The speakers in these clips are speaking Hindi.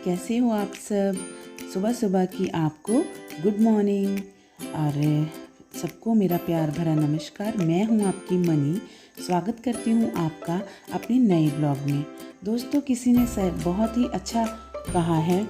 कैसे हो आप सब। सुबह सुबह की आपको गुड मॉर्निंग और सबको मेरा प्यार भरा नमस्कार। मैं हूं आपकी मनी। स्वागत करती हूं आपका अपने नए ब्लॉग में। दोस्तों, किसी ने बहुत ही अच्छा कहा है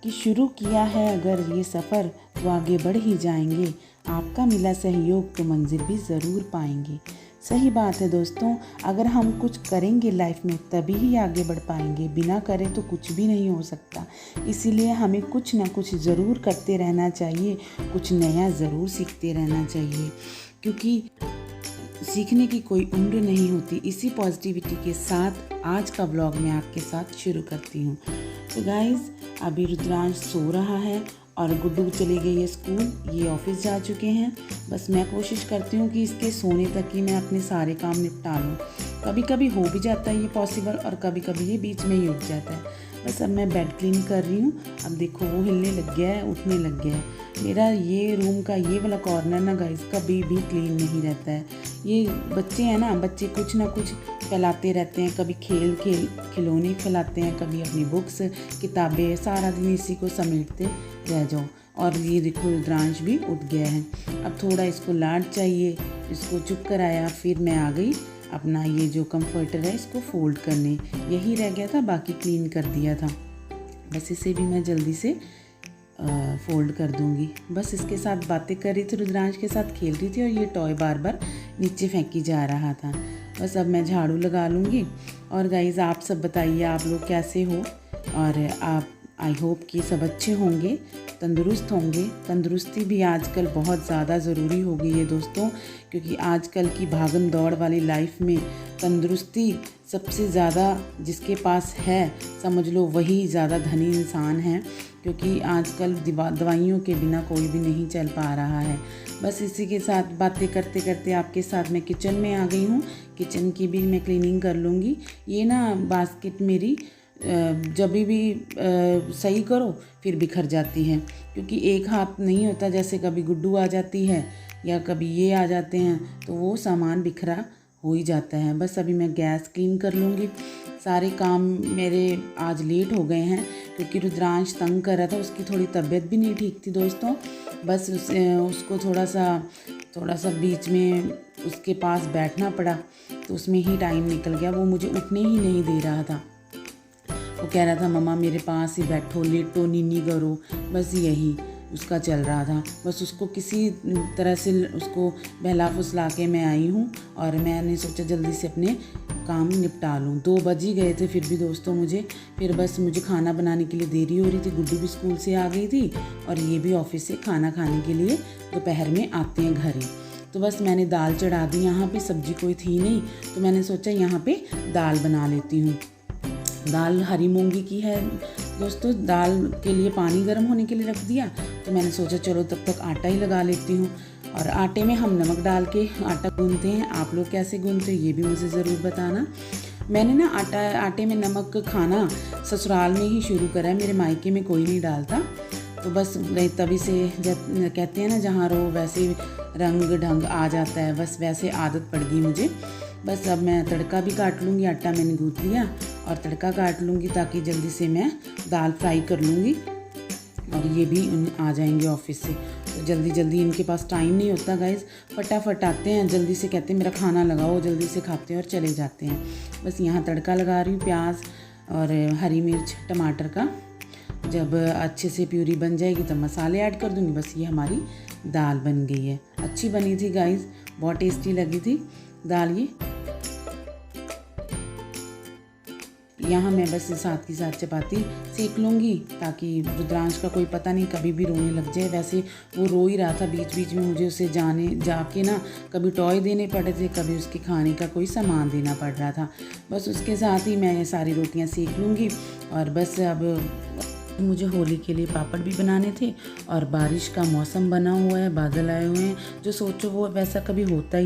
कि शुरू किया है अगर ये सफ़र तो आगे बढ़ ही जाएंगे। आपका मिला सहयोग तो मंजिल भी ज़रूर पाएंगे। सही बात है दोस्तों, अगर हम कुछ करेंगे लाइफ में तभी ही आगे बढ़ पाएंगे। बिना करे तो कुछ भी नहीं हो सकता। इसीलिए हमें कुछ ना कुछ ज़रूर करते रहना चाहिए, कुछ नया ज़रूर सीखते रहना चाहिए, क्योंकि सीखने की कोई उम्र नहीं होती। इसी पॉजिटिविटी के साथ आज का ब्लॉग मैं आपके साथ शुरू करती हूँ। तो गाइज़, अभी रुद्रांश सो रहा है और गुड्डू चली गई है स्कूल, ये ऑफिस जा चुके हैं। बस मैं कोशिश करती हूँ कि इसके सोने तक ही मैं अपने सारे काम निपटा लूँ। कभी कभी हो भी जाता है ये पॉसिबल और कभी कभी ये बीच में ही उठ जाता है। बस अब मैं बेड क्लीन कर रही हूँ। अब देखो वो हिलने लग गया है, उठने लग गया है। मेरा ये रूम का ये वाला कॉर्नर ना गाइस कभी भी क्लीन नहीं रहता है। ये बच्चे हैं ना, बच्चे कुछ ना कुछ फैलाते रहते हैं। कभी खिलौने फैलाते हैं, कभी अपनी बुक्स किताबें, सारा दिन इसी को समेटते रह जाओ। और ये देखो रुद्रांश भी उठ गया है। अब थोड़ा इसको लाड चाहिए, इसको चुप कराया, फिर मैं आ गई अपना ये जो कंफर्टर है इसको फोल्ड करने। यही रह गया था, बाकी क्लीन कर दिया था। बस इसे भी मैं जल्दी से फोल्ड कर दूंगी। बस इसके साथ बातें कर रही थी, रुद्रांश के साथ खेल रही थी और ये टॉय बार बार नीचे फेंकी जा रहा था। बस अब मैं झाड़ू लगा लूँगी। और गाइज़, आप सब बताइए आप लोग कैसे हो। और आप आई होप कि सब अच्छे होंगे, तंदुरुस्त होंगे। तंदुरुस्ती भी आजकल बहुत ज़्यादा ज़रूरी हो गई है दोस्तों, क्योंकि आजकल की भागम दौड़ वाली लाइफ में तंदुरुस्ती सबसे ज़्यादा जिसके पास है, समझ लो वही ज़्यादा धनी इंसान है। क्योंकि आजकल दवाइयों के बिना कोई भी नहीं चल पा रहा है। बस इसी के साथ बातें करते करते आपके साथ मैं किचन में आ गई हूँ। किचन की भी मैं क्लीनिंग कर लूँगी। ये ना बास्केट मेरी जब भी सही करो फिर बिखर जाती है, क्योंकि एक हाथ नहीं होता। जैसे कभी गुड्डू आ जाती है या कभी ये आ जाते हैं तो वो सामान बिखरा हो ही जाता है। बस अभी मैं गैस क्लीन कर लूँगी। सारे काम मेरे आज लेट हो गए हैं क्योंकि रुद्रांश तंग कर रहा था। उसकी थोड़ी तबीयत भी नहीं ठीक थी दोस्तों। बस उसको थोड़ा सा बीच में उसके पास बैठना पड़ा, तो उसमें ही टाइम निकल गया। वो मुझे उठने ही नहीं दे रहा था। वो कह रहा था मम्मा मेरे पास ही बैठो, लेटो, नीनी करो। बस यही उसका चल रहा था। बस उसको किसी तरह से उसको बहला फुसला के मैं आई हूँ और मैंने सोचा जल्दी से अपने काम निपटा लूँ। 2 बज ही गए थे फिर भी दोस्तों मुझे खाना बनाने के लिए देरी हो रही थी। गुड्डू भी स्कूल से आ गई थी और ये भी ऑफिस से खाना खाने के लिए दोपहर में आते हैं घर ही। तो बस मैंने दाल चढ़ा दी। यहाँ पे सब्जी कोई थी नहीं तो मैंने सोचा यहाँ पे दाल बना लेती हूँ। दाल हरी मूंगी की है दोस्तों। दाल के लिए पानी गर्म होने के लिए रख दिया, तो मैंने सोचा चलो तब तक आटा ही लगा लेती हूँ। और आटे में हम नमक डाल के आटा गूंथते हैं। आप लोग कैसे गूंथते हो ये भी मुझे ज़रूर बताना। मैंने ना आटे में नमक खाना ससुराल में ही शुरू करा है। मेरे मायके में कोई नहीं डालता। तो बस तभी से कहते हैं ना, जहाँ रहो वैसे रंग ढंग आ जाता है। बस वैसे आदत पड़ गई मुझे। बस अब मैं तड़का भी काट लूँगी। आटा मैंने गूँथ लिया और तड़का काट लूँगी ताकि जल्दी से मैं दाल फ्राई कर लूँगी और ये भी आ जाएंगे ऑफिस से। तो जल्दी इनके पास टाइम नहीं होता गाइज़। फटाफट आते हैं, जल्दी से कहते हैं मेरा खाना लगाओ, जल्दी से खाते हैं और चले जाते हैं। बस यहाँ तड़का लगा रही हूँ प्याज और हरी मिर्च टमाटर का। जब अच्छे से प्यूरी बन जाएगी तब मसाले ऐड कर दूँगी। बस ये हमारी दाल बन गई है। अच्छी बनी थी गाइज़, बहुत टेस्टी लगी थी दाल ये। यहाँ मैं बस साथ ही साथ चपाती सेक लूँगी ताकि रुद्रांश का कोई पता नहीं कभी भी रोने लग जाए। वैसे वो रो ही रहा था बीच बीच में। मुझे उसे जाके ना कभी टॉय देने पड़े थे, कभी उसके खाने का कोई सामान देना पड़ रहा था। बस उसके साथ ही मैं ये सारी रोटियाँ सेक लूँगी। और बस अब मुझे होली के लिए पापड़ भी बनाने थे और बारिश का मौसम बना हुआ है, बादल आए हुए हैं। जो सोचो वो वैसा कभी होता ही